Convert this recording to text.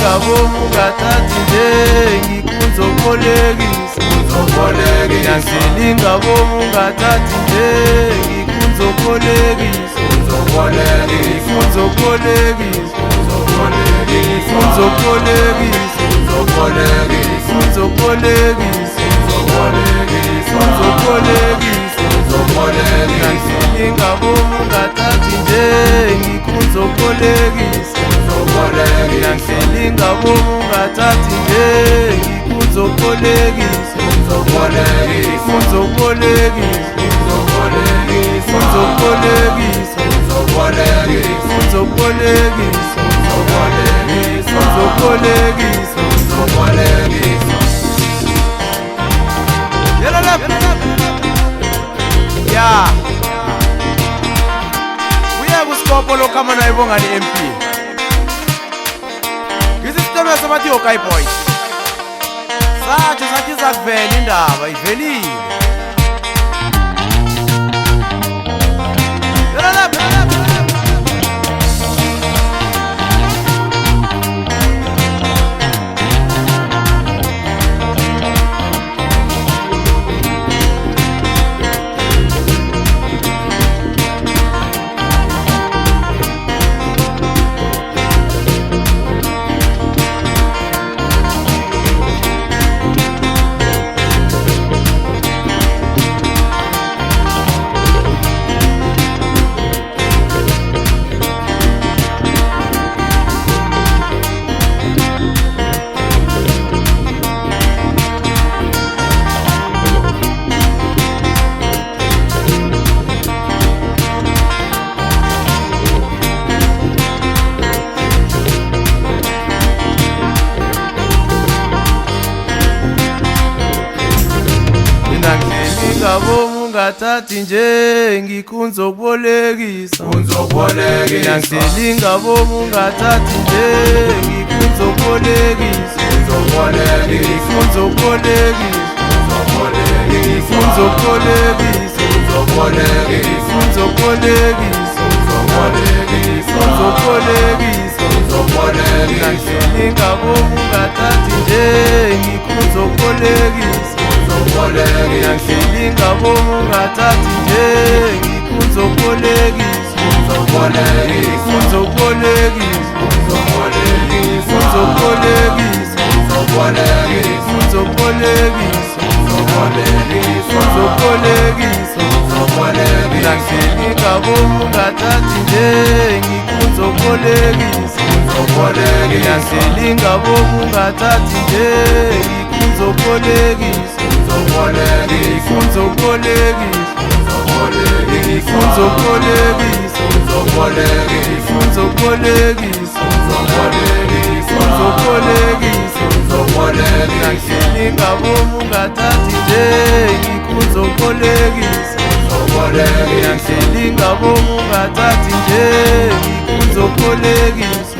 ngingaboma ungathathi nje ngikuzobolekisa ngingaboma ungathathi nje ngikuzobolekisa ngingaboma ungathathi nje ngikuzobolekisa ngingaboma ungathathi nje ngikuzobolekisa ya uya kusikopho lokhama naye bongani MP ngisisiteme sabathi okay boys sathi zakuvela indaba ivelile ngingaboma ungathathi nje ngikuzobolekisa ngingaboma ungathathi nje ngikuzobolekisa ngingaboma ungathathi nje ngikuzobolekisa ngingaboma ungathathi nje ngikuzobolekisa ngingaboma ungathathi nje ngikuzobolekisa ngingaboma ungathathi nje ngikuzobolekisa ngingaboma ungathathi nje ngikuzobolekisa ngingaboma ungathathi nje ngikuzobolekisa